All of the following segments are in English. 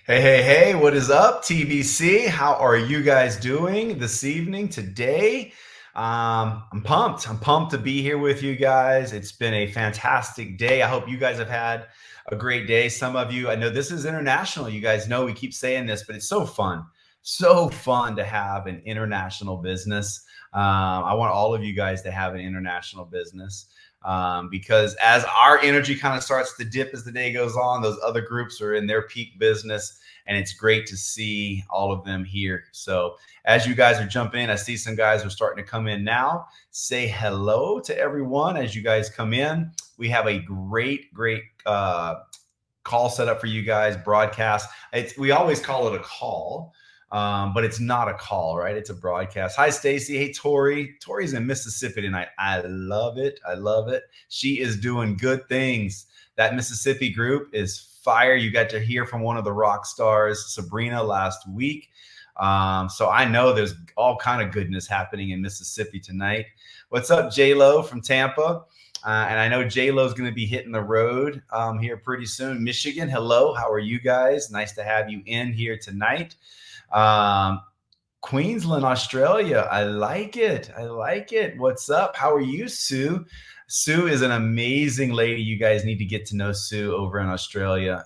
Hey, hey, hey, what is up, TBC? How are you guys doing this evening, today? I'm pumped. I'm pumped to be here with you guys. It's been a fantastic day. I hope you guys have had a great day. Some of you, I know this is international. You guys know we keep saying this, but it's so fun. So fun to have an international business. I want all of you guys to have an international business because as our energy kind of starts to dip as the day goes on, those other groups are in their peak business, and it's great to see all of them here. So as you guys are jumping in, I see some guys are starting to come in now. Say hello to everyone as you guys come in. We have a great call set up for you guys, broadcast. We always call it a call, but it's not a call, right? It's a broadcast. Hi, Stacy. Hey, Tori. Tori's in Mississippi tonight. I love it. I love it. She is doing good things. That Mississippi group is fire. You got to hear from one of the rock stars, Sabrina, last week. So I know there's all kind of goodness happening in Mississippi tonight. What's up, J-Lo from Tampa? And I know J-Lo is going to be hitting the road here pretty soon. Michigan, hello. How are you guys? Nice to have you in here tonight. Queensland, Australia. I like it. I like it. What's up? How are you, Sue? Sue is an amazing lady. You guys need to get to know Sue over in Australia.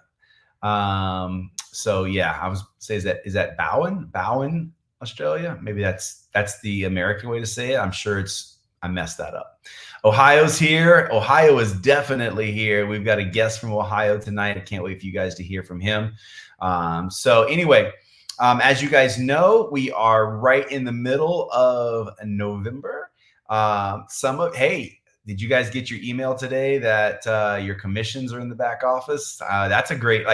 So yeah, I was say is that Bowen, Australia? Maybe that's the American way to say it. I'm sure I messed that up. Ohio's here. Ohio is definitely here. We've got a guest from Ohio tonight. I can't wait for you guys to hear from him. So anyway, as you guys know, we are right in the middle of November. Hey, did you guys get your email today that your commissions are in the back office? That's a great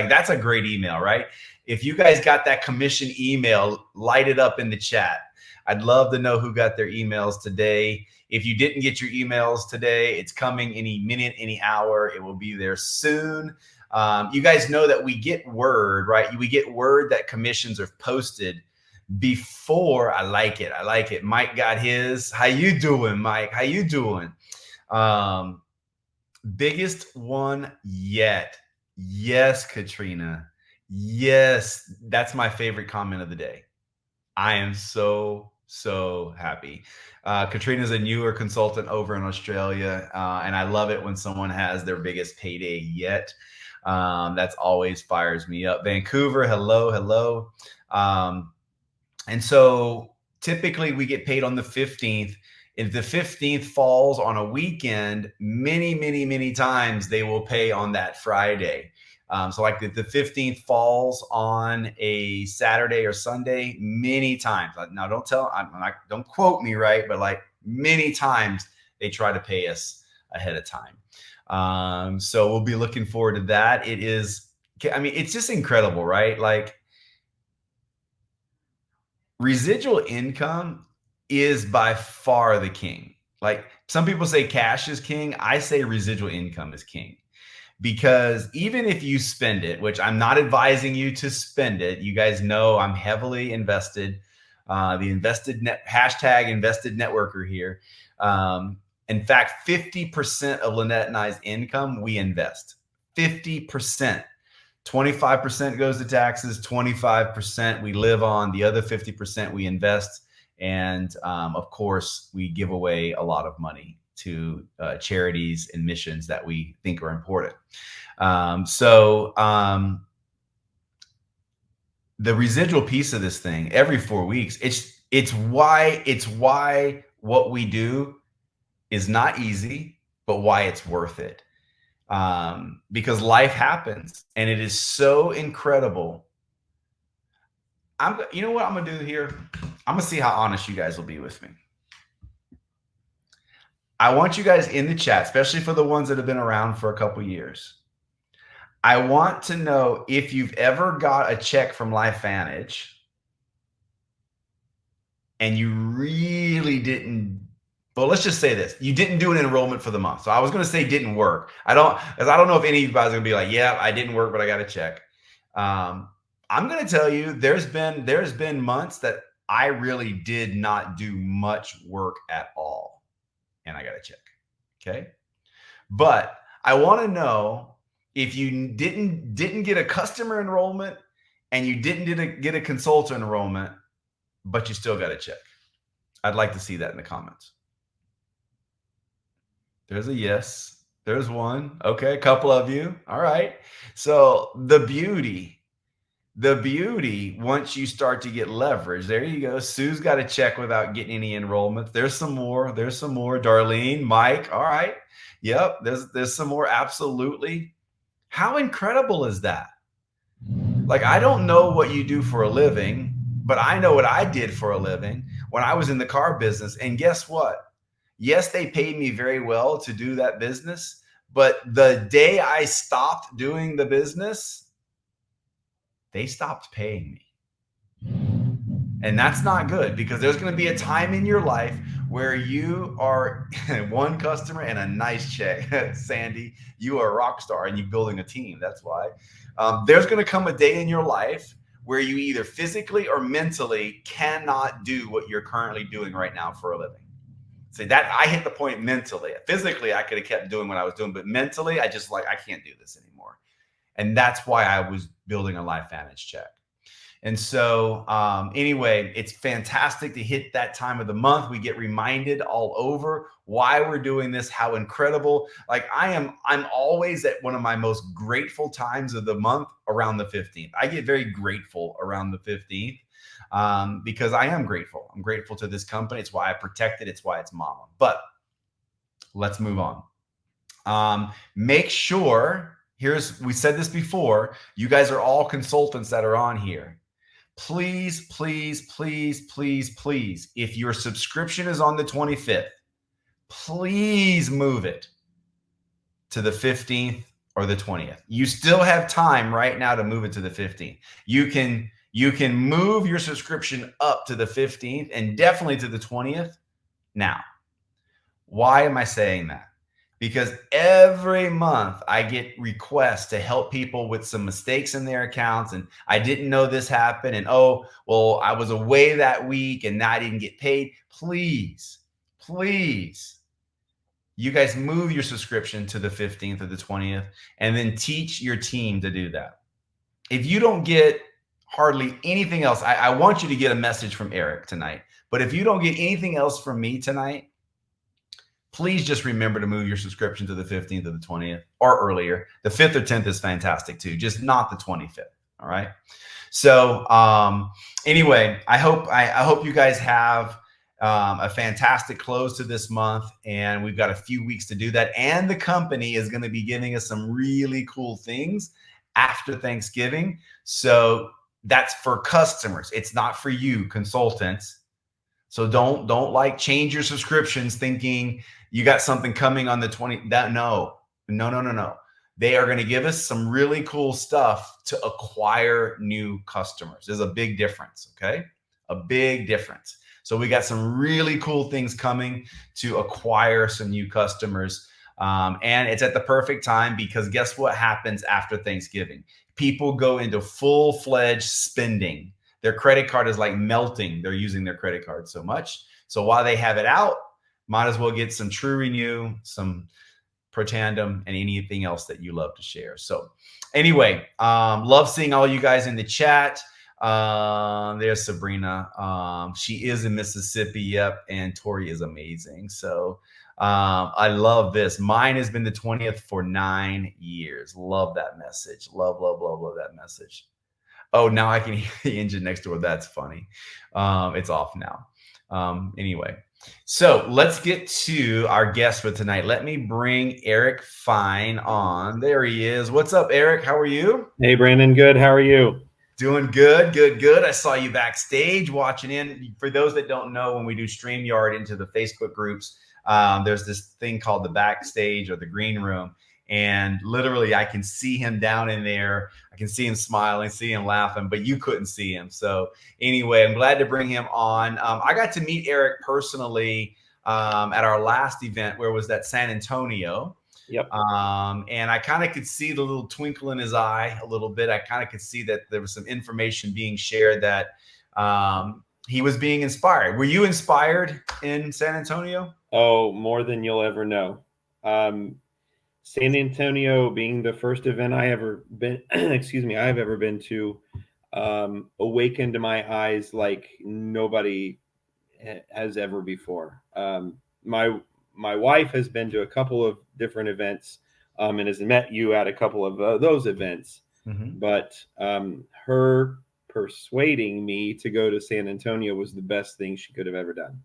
email, right? If you guys got that commission email, light it up in the chat. I'd love to know who got their emails today. If you didn't get your emails today, it's coming any minute, any hour. It will be there soon. You guys know that we get word, right? We get word that commissions are posted before. I like it. I like it. Mike got his. How you doing, Mike? How you doing? Biggest one yet. Yes, Katrina. Yes, that's my favorite comment of the day. I am so happy. Katrina's a newer consultant over in Australia, and I love it when someone has their biggest payday yet. That's always fires me up. Vancouver, hello. And so typically we get paid on the 15th. If the 15th falls on a weekend, many times they will pay on that Friday. So like if the 15th falls on a Saturday or Sunday, many times. Now don't quote me, right? But like many times they try to pay us ahead of time. So we'll be looking forward to that. It's just incredible, right? Like residual income is by far the king. Like some people say cash is king. I say residual income is king. Because even if you spend it, which I'm not advising you to spend it, you guys know I'm heavily invested. Hashtag invested networker here. In fact, 50% of Lynette and I's income, we invest. 50%. 25% goes to taxes, 25% we live on, the other 50% we invest. And of course, we give away a lot of money to charities and missions that we think are important. The residual piece of this thing every 4 weeks, it's why what we do is not easy, but why it's worth it. Because life happens and it is so incredible. You know what I'm gonna do here? I'm gonna see how honest you guys will be with me. I want you guys in the chat, especially for the ones that have been around for a couple years. I want to know if you've ever got a check from LifeVantage and you really didn't. Well, let's just say this. You didn't do an enrollment for the month. So I was going to say didn't work. I don't know if anybody's going to be like, yeah, I didn't work, but I got a check. I'm going to tell you there's been months that I really did not do much work at all. And I got a check. Okay. But I want to know if you didn't get a customer enrollment and you didn't get a consultant enrollment, but you still got a check? I'd like to see that in the comments. There's a yes. There's one. Okay, a couple of you. All right. So the beauty, once you start to get leverage, there you go. Sue's got a check without getting any enrollments. There's some more. There's some more. Darlene, Mike. All right. Yep. There's some more. Absolutely. How incredible is that? Like, I don't know what you do for a living, but I know what I did for a living when I was in the car business. And guess what? Yes, they paid me very well to do that business, but the day I stopped doing the business, they stopped paying me. And that's not good, because there's going to be a time in your life where you are one customer and a nice check. Sandy, you are a rock star and you're building a team. That's why. There's going to come a day in your life where you either physically or mentally cannot do what you're currently doing right now for a living. See, that I hit the point mentally. Physically, I could have kept doing what I was doing, but mentally, I just I can't do this anymore. And that's why I was building a LifeVantage check. And so anyway, it's fantastic to hit that time of the month. We get reminded all over why we're doing this, how incredible. Like, I'm always at one of my most grateful times of the month around the 15th. I get very grateful around the 15th because I am grateful. I'm grateful to this company. It's why I protect it. It's why it's mama. But let's move on. Make sure, we said this before, you guys are all consultants that are on here. Please, please, please, please, please, if your subscription is on the 25th, please move it to the 15th or the 20th. You still have time right now to move it to the 15th. You can move your subscription up to the 15th and definitely to the 20th now. Why am I saying that? Because every month I get requests to help people with some mistakes in their accounts. And I didn't know this happened. And oh, well, I was away that week and I didn't get paid. Please, please, you guys move your subscription to the 15th or the 20th and then teach your team to do that. If you don't get hardly anything else, I want you to get a message from Eric tonight. But if you don't get anything else from me tonight, please just remember to move your subscription to the 15th or the 20th or earlier. The 5th or 10th is fantastic too, just not the 25th. All right. So anyway, I hope you guys have a fantastic close to this month, and we've got a few weeks to do that. And the company is going to be giving us some really cool things after Thanksgiving. So that's for customers. It's not for you consultants. So don't change your subscriptions thinking you got something coming on the 20th. No. They are going to give us some really cool stuff to acquire new customers. There's a big difference, okay? A big difference. So we got some really cool things coming to acquire some new customers. And it's at the perfect time, because guess what happens after Thanksgiving? People go into full-fledged spending. Their credit card is like melting. They're using their credit card so much. So while they have it out, might as well get some TrueRenew, some Protandem, and anything else that you love to share. So anyway, love seeing all you guys in the chat. There's Sabrina. She is in Mississippi. Yep. And Tori is amazing. So I love this. Mine has been the 20th for 9 years. Love that message. Love that message. Oh, now I can hear the engine next door. That's funny. It's off now. Anyway, so let's get to our guest for tonight. Let me bring Eric Fine on. There he is. What's up, Eric? How are you? Hey, Brandon. Good. How are you? Doing good, good. I saw you backstage watching in. For those that don't know, when we do StreamYard into the Facebook groups, there's this thing called the backstage or the green room. And literally, I can see him down in there. I can see him smiling, see him laughing, but you couldn't see him. So anyway, I'm glad to bring him on. I got to meet Eric personally at our last event. Where was that? San Antonio. Yep. And I kind of could see the little twinkle in his eye a little bit. I kind of could see that there was some information being shared that he was being inspired. Were you inspired in San Antonio? Oh, more than you'll ever know. San Antonio being the first event I ever been, I've ever been to. awakened my eyes like nobody has ever before. My wife has been to a couple of different events, and has met you at a couple of those events. Mhm. But her persuading me to go to San Antonio was the best thing she could have ever done.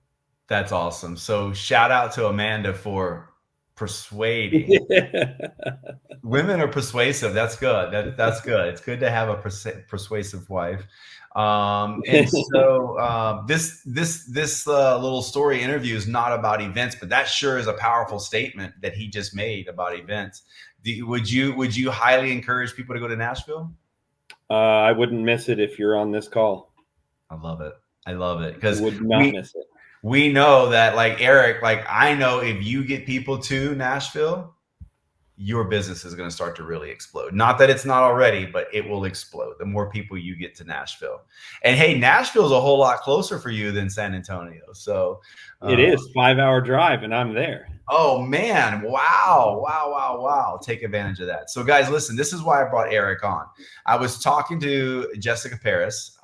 That's awesome. So shout out to Amanda for persuading. Women are persuasive. That's good. That's good. It's good to have a persuasive wife. And so this little story interview is not about events, but that sure is a powerful statement that he just made about events. Would you highly encourage people to go to Nashville? I wouldn't miss it if you're on this call. I love it. I love it I because would not miss it. we know that, like Eric, like I know if you get people to Nashville, your business is going to start to really explode. Not that it's not already, but it will explode the more people you get to Nashville. And hey, Nashville is a whole lot closer for you than San Antonio. So It is 5-hour drive, and I'm there. Oh man, wow. Take advantage of that. So guys, listen, this is why I brought Eric on. I was talking to Jessica Paris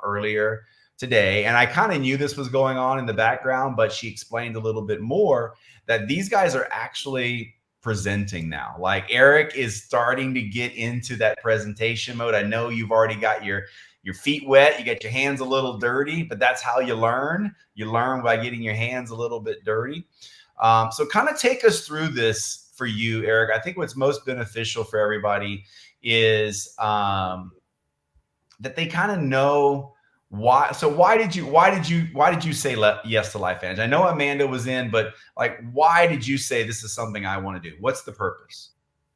earlier today, and I kind of knew this was going on in the background, but she explained a little bit more that these guys are actually presenting now. Like Eric is starting to get into that presentation mode. I know you've already got your feet wet, you get your hands a little dirty, but that's how you learn. You learn by getting your hands a little bit dirty. So kind of take us through this for you, Eric. I think what's most beneficial for everybody is that they kind of know why. So why did you say yes to LifeVantage? I know Amanda was in, but like, why did you say this is something I want to do? What's the purpose?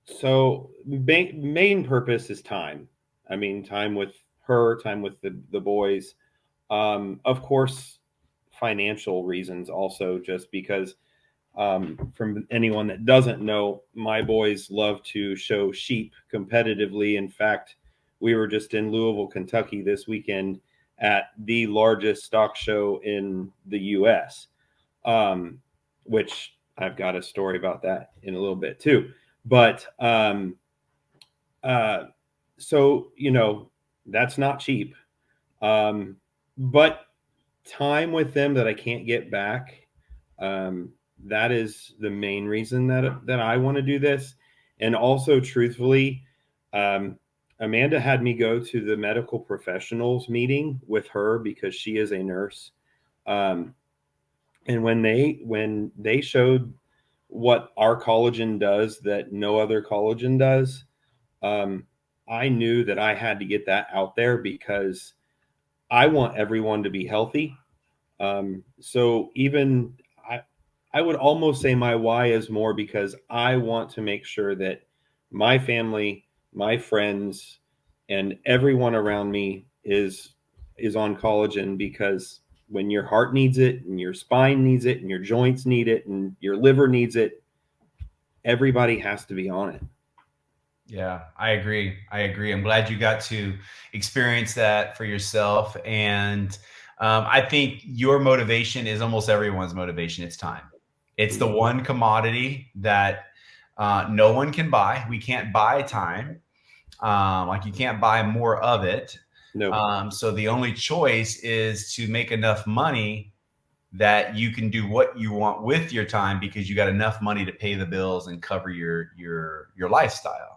So main purpose is time. I mean, time with her, time with the boys. Of course, financial reasons also, just because from anyone that doesn't know, my boys love to show sheep competitively. In fact, we were just in Louisville, Kentucky this weekend at the largest stock show in the U.S., which I've got a story about that in a little bit too. But so, that's not cheap. But time with them that I can't get back, that is the main reason that I want to do this. And also, truthfully, Amanda had me go to the medical professionals meeting with her because she is a nurse. And when they showed what our collagen does that no other collagen does, I knew that I had to get that out there because I want everyone to be healthy. So even I would almost say my why is more because I want to make sure that my family, my friends, and everyone around me is on collagen, because when your heart needs it and your spine needs it and your joints need it and your liver needs it, everybody has to be on it. Yeah, I agree. I'm glad you got to experience that for yourself. And I think your motivation is almost everyone's motivation. It's time. It's the one commodity that no one can buy. We can't buy time. Like you can't buy more of it. No. So the only choice is to make enough money that you can do what you want with your time, because you got enough money to pay the bills and cover your lifestyle.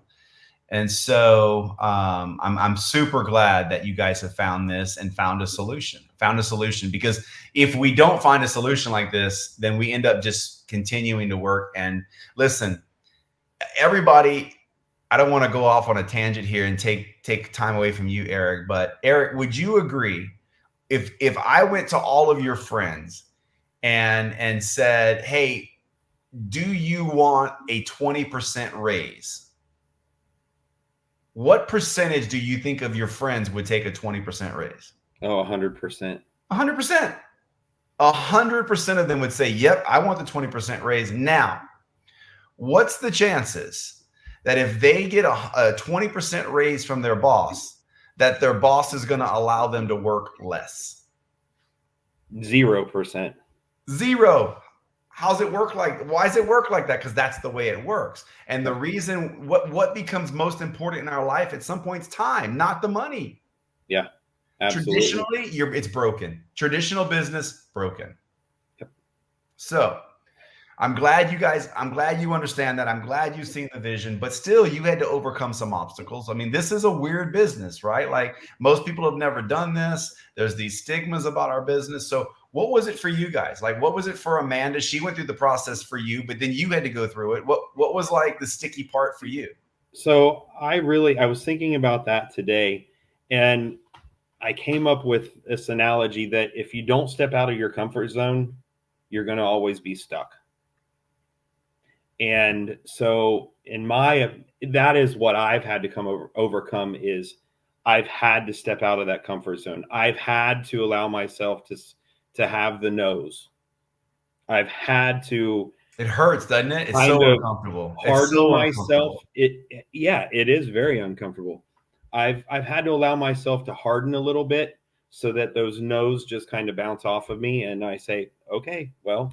And so I'm super glad that you guys have found this and found a solution, because if we don't find a solution like this, then we end up just continuing to work. And listen, everybody, I don't want to go off on a tangent here and take time away from you, Eric, but Eric, would you agree if I went to all of your friends and said, hey, do you want a 20% raise? What percentage do you think of your friends would take a 20% raise? Oh, 100%. 100%. 100% of them would say, yep, I want the 20% raise. Now, what's the chances that if they get a 20% raise from their boss, that their boss is going to allow them to work less? 0%. Zero. How's it work like? Why does it work like that? Because that's the way it works. And the reason, what becomes most important in our life at some point is time, not the money. Yeah, absolutely. Traditionally, it's broken. Traditional business broken. Yep. So I'm glad you understand that. I'm glad you've seen the vision, but still you had to overcome some obstacles. I mean, this is a weird business, right? Like most people have never done this. There's these stigmas about our business. So what was it for you guys? Like what was it for Amanda? She went through the process for you, but then you had to go through it. What was like the sticky part for you? So I was thinking about that today, and I came up with this analogy that if you don't step out of your comfort zone, you're going to always be stuck. And so that is what I've had to overcome is I've had to step out of that comfort zone. I've had to allow myself to have the no's. I've had to It hurts, doesn't it? It's kind so of uncomfortable. It's harden so myself. uncomfortable. Yeah, it is very uncomfortable. I've had to allow myself to harden a little bit so that those no's just kind of bounce off of me, and I say, okay, well,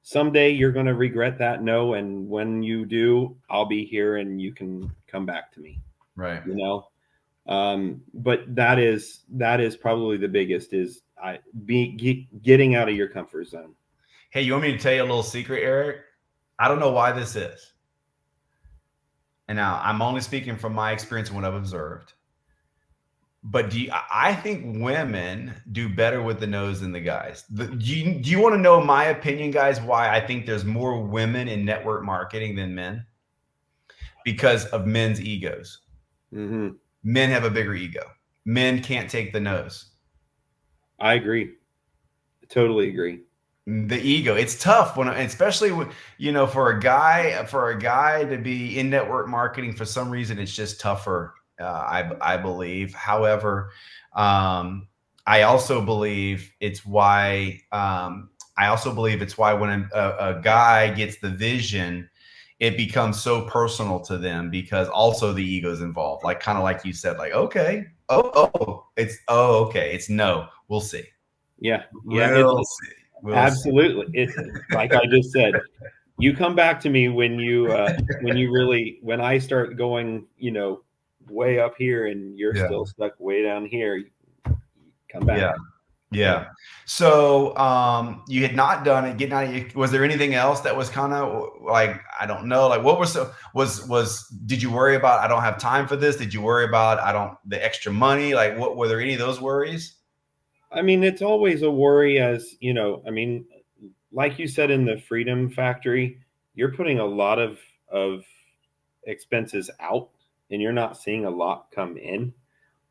someday you're going to regret that no, and when you do, I'll be here and you can come back to me. Right. You know, but that is probably the biggest is getting out of your comfort zone. Hey, you want me to tell you a little secret, Eric? I don't know why this is. And now I'm only speaking from my experience and what I've observed. But I think women do better with the nose than the guys. Do you want to know my opinion, guys, why I think there's more women in network marketing than men? Because of men's egos. Mm-hmm. Men have a bigger ego. Men can't take the nose. I agree. Totally agree. The ego, it's tough when, especially when, for a guy to be in network marketing. For some reason it's just tougher, I believe. However, I also believe it's why when a guy gets the vision, it becomes so personal to them because also the ego's involved, like kind of like you said, like, okay, okay, it's no, we'll see. Yeah, We'll see. Absolutely. It's like I just said, you come back to me when when I start going, way up here and you're still stuck way down here, come back. Yeah. So you had not done it, getting out of, was there anything else that was kind of like, I don't know, like what did you worry about, I don't have time for this? Did you worry about, the extra money? Like what, were there any of those worries? I mean, it's always a worry like you said, in the Freedom Factory, you're putting a lot of expenses out and you're not seeing a lot come in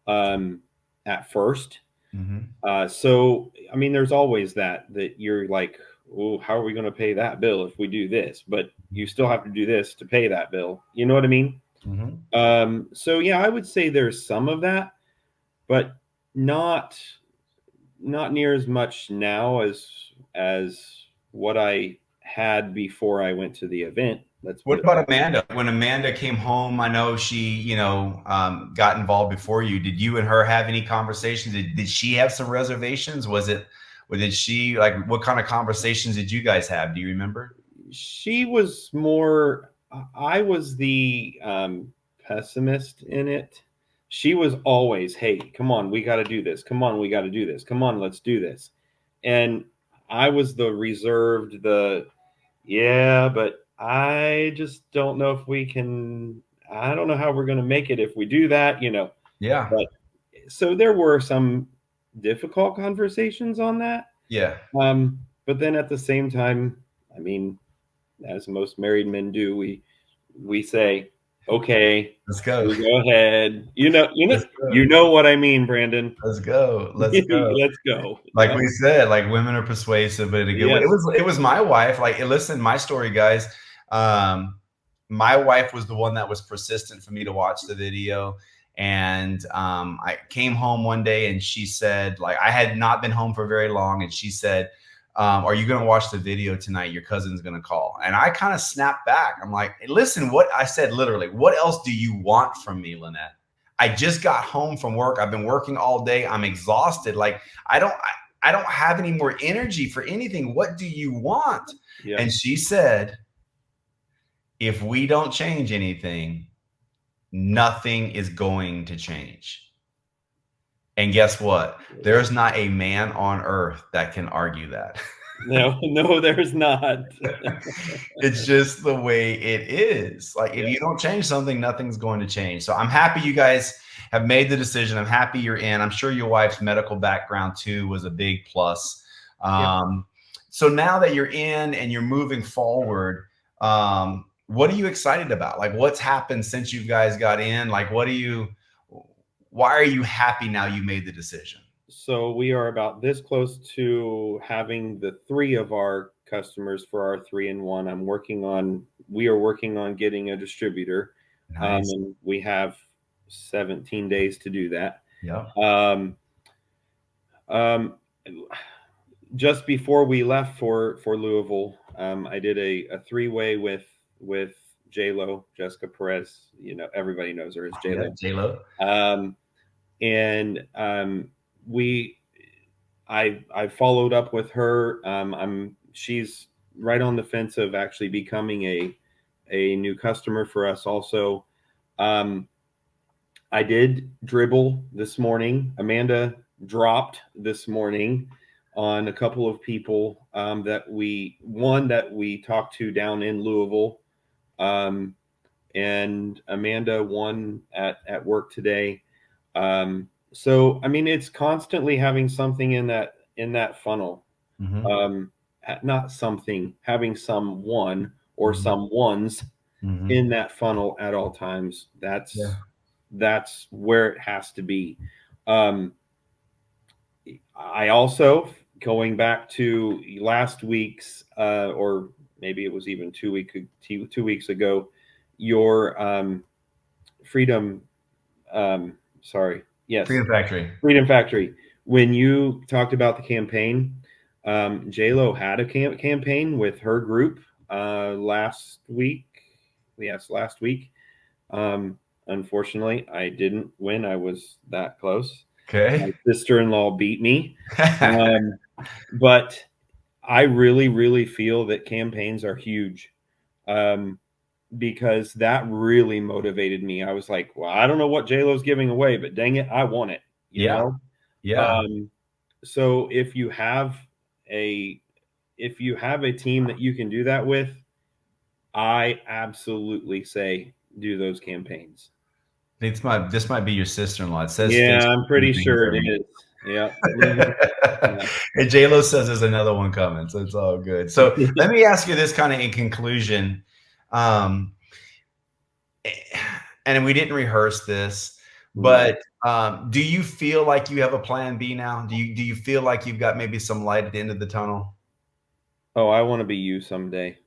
at first. Mm-hmm. So, I mean, there's always that you're like, oh, how are we going to pay that bill if we do this? But you still have to do this to pay that bill. You know what I mean? Mm-hmm. So yeah, I would say there's some of that, but not near as much now as what I had before I went to the event. What about Amanda? When Amanda came home, I know she, got involved before you. Did you and her have any conversations? Did she have some reservations? Did she, like, what kind of conversations did you guys have? Do you remember? She was more, I was the pessimist in it. She was always, hey, come on, we got to do this. Come on, we got to do this. Come on, let's do this. And I was the reserved, yeah, but I just don't know if we can, I don't know how we're going to make it if we do that, Yeah. But so there were some difficult conversations on that. Yeah. But then at the same time, I mean, as most married men do, we say, okay, let's go. We go ahead. You know what I mean, Brandon. Let's go. Let's go. Let's go. Like we said, like women are persuasive, but in a good way. It was my wife. Like, listen, my story, guys. My wife was the one that was persistent for me to watch the video. And I came home one day and she said, like, I had not been home for very long. And she said, are you going to watch the video tonight? Your cousin's going to call. And I kind of snapped back. I'm like, hey, listen, what I said, literally, what else do you want from me, Lynette? I just got home from work. I've been working all day. I'm exhausted. Like, I don't have any more energy for anything. What do you want? Yeah. And she said, if we don't change anything, nothing is going to change. And guess what? There's not a man on earth that can argue that. No, no, there's not. It's just the way it is. Like if you don't change something, nothing's going to change. So I'm happy you guys have made the decision. I'm happy you're in. I'm sure your wife's medical background too was a big plus. So now that you're in and you're moving forward, what are you excited about? Like what's happened since you guys got in? Like why are you happy now you made the decision? So we are about this close to having the 3 of our customers for our 3-in-1. We are working on getting a distributor. Nice. And we have 17 days to do that. Yeah. Just before we left for Louisville, I did a 3-way with J-Lo, Jessica Perez. You know, everybody knows her as J-Lo. Yeah, J-Lo. I followed up with her. She's right on the fence of actually becoming a new customer for us also. I did dribble this morning. Amanda dropped this morning on a couple of people that we talked to down in Louisville. And Amanda won at work today. So, I mean, it's constantly having something in that funnel. Not something, having someone or someone's in that funnel at all times. That's where it has to be. I also, going back to last week's, or maybe it was even 2 weeks ago, your Freedom Factory. When you talked about the campaign, J-Lo had a campaign with her group last week. Yes, last week. Unfortunately, I didn't win. I was that close. Okay. My sister-in-law beat me. But I really, really feel that campaigns are huge. Because that really motivated me. I was like, well, I don't know what J-Lo's giving away, but dang it, I want it. You know? Yeah. So if you have a team that you can do that with, I absolutely say do those campaigns. This might be your sister-in-law. It says, I'm pretty sure it is. Yeah. And J-Lo says there's another one coming, so it's all good. So let me ask you this kind of in conclusion. And we didn't rehearse this, but do you feel like you have a plan B now? Do you feel like you've got maybe some light at the end of the tunnel? Oh, I want to be you someday.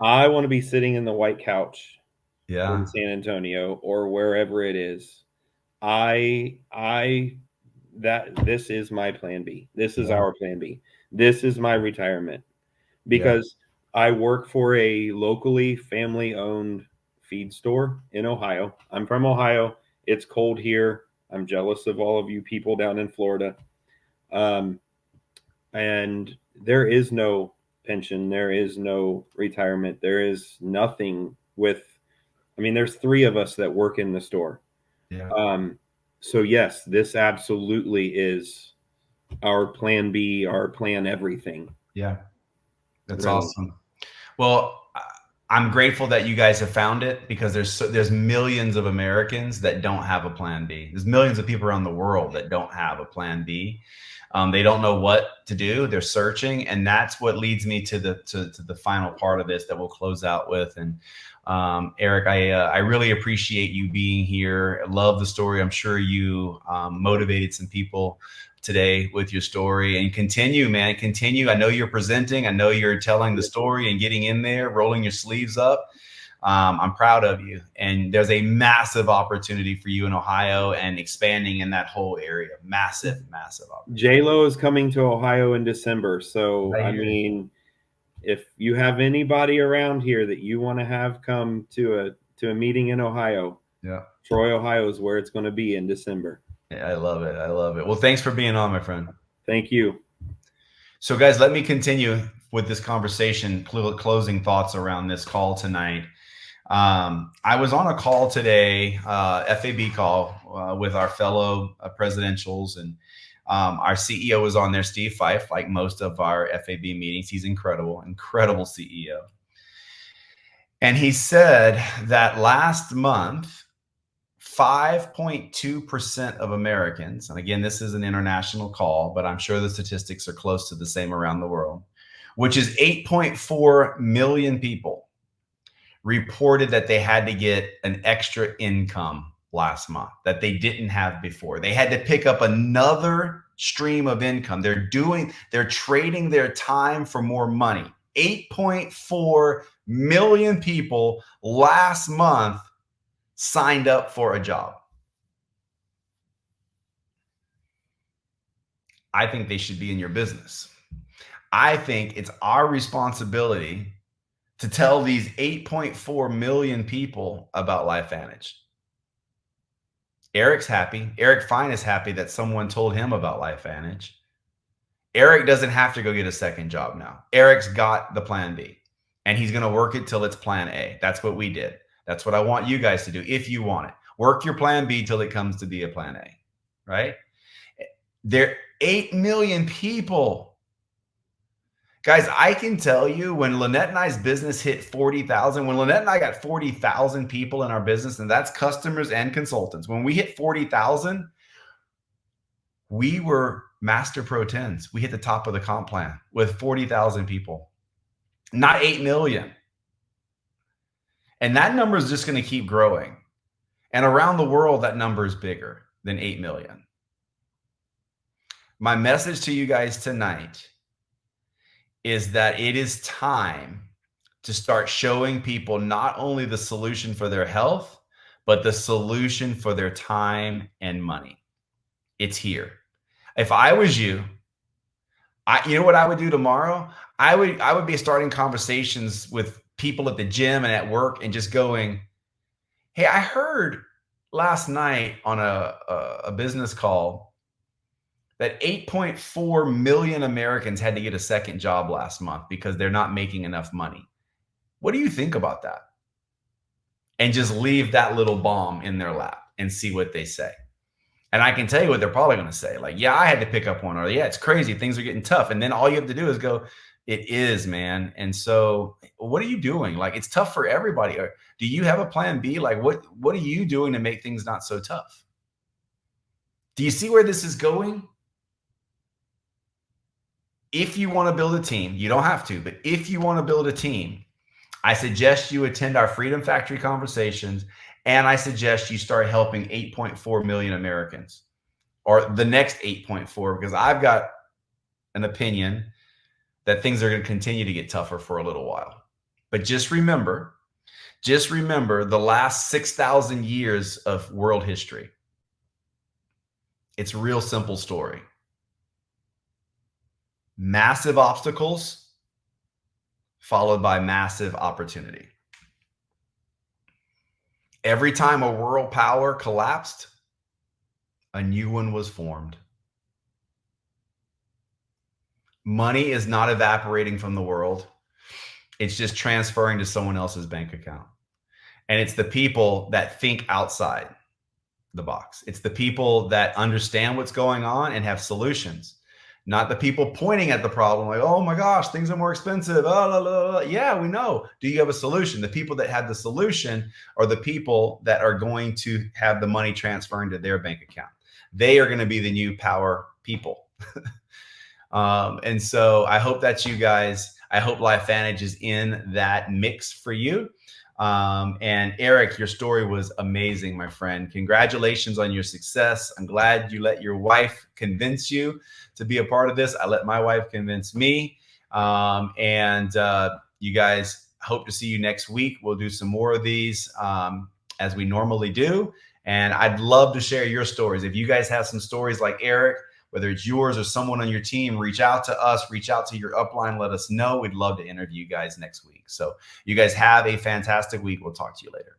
I want to be sitting in the white couch in San Antonio or wherever it is. This is my plan B. This is our plan B. This is my retirement because I work for a locally family-owned feed store in Ohio. I'm from Ohio. It's cold here. I'm jealous of all of you people down in Florida. And there is no pension. There is no retirement. There is nothing there's 3 of us that work in the store. So yes, this absolutely is our plan B, our plan everything. Yeah. That's awesome. Well, I'm grateful that you guys have found it because there's millions of Americans that don't have a plan B. There's millions of people around the world that don't have a plan B. They don't know what to do. They're searching, and that's what leads me to the final part of this that we'll close out with. And Eric, I really appreciate you being here. I love the story. I'm sure you motivated some people today with your story, and continue, man. Continue. I know you're presenting. I know you're telling the story and getting in there, rolling your sleeves up. I'm proud of you. And there's a massive opportunity for you in Ohio and expanding in that whole area. Massive opportunity. J-Lo is coming to Ohio in December. So, I mean, if you have anybody around here that you want to have come to a meeting in Ohio, Troy, Ohio is where it's going to be in December. Yeah, I love it. I love it. Well, thanks for being on, my friend. Thank you. So, guys, let me continue with this conversation, closing thoughts around this call tonight. I was on a call today, FAB call with our fellow presidentials, and our CEO was on there, Steve Fife, like most of our FAB meetings. He's incredible, incredible CEO. And he said that last month, 5.2% of Americans, and again, this is an international call, but I'm sure the statistics are close to the same around the world, which is 8.4 million people, reported that they had to get an extra income last month that they didn't have before. They had to pick up another stream of income. They're trading their time for more money. 8.4 million people last month signed up for a job. I think they should be in your business. I think it's our responsibility to tell these 8.4 million people about LifeVantage. Eric's happy. Eric Fine is happy that someone told him about LifeVantage. Eric doesn't have to go get a second job now. Eric's got the plan B, and he's going to work it till it's plan A. That's what we did. That's what I want you guys to do if you want it. Work your plan B till it comes to be a plan A, right? There are 8 million people. Guys, I can tell you when Lynette and I's business hit 40,000, when Lynette and I got 40,000 people in our business, and that's customers and consultants. When we hit 40,000, we were Master Pro 10s. We hit the top of the comp plan with 40,000 people, not 8 million. And that number is just going to keep growing. And around the world, that number is bigger than 8 million. My message to you guys tonight is that it is time to start showing people not only the solution for their health, but the solution for their time and money. It's here. If I was you, you know what I would do tomorrow? I would be starting conversations with people at the gym and at work and just going, hey, I heard last night on a business call that 8.4 million Americans had to get a second job last month because they're not making enough money. What do you think about that? And just leave that little bomb in their lap and see what they say. And I can tell you what they're probably going to say. Like, yeah, I had to pick up one, or yeah, it's crazy. Things are getting tough. And then all you have to do is go, it is, man. And so what are you doing? Like, it's tough for everybody. Or do you have a plan B? Like, what are you doing to make things not so tough? Do you see where this is going? If you want to build a team, you don't have to, but if you want to build a team, I suggest you attend our Freedom Factory conversations, and I suggest you start helping 8.4 million Americans, or the next 8.4, because I've got an opinion that things are going to continue to get tougher for a little while. But just remember the last 6,000 years of world history. It's a real simple story. Massive obstacles followed by massive opportunity. Every time a world power collapsed, a new one was formed. Money is not evaporating from the world. It's just transferring to someone else's bank account. And it's the people that think outside the box. It's the people that understand what's going on and have solutions. Not the people pointing at the problem like, oh my gosh, things are more expensive. Oh, la, la, la. Yeah, we know. Do you have a solution? The people that have the solution are the people that are going to have the money transferring to their bank account. They are going to be the new power people. And so I hope that's you guys. I hope LifeVantage is in that mix for you. And Eric, your story was amazing, my friend. Congratulations on your success. I'm glad you let your wife convince you to be a part of this. I let my wife convince me. You guys, hope to see you next week. We'll do some more of these as we normally do. And I'd love to share your stories. If you guys have some stories like Eric, whether it's yours or someone on your team, reach out to us, reach out to your upline, let us know. We'd love to interview you guys next week. So you guys have a fantastic week. We'll talk to you later.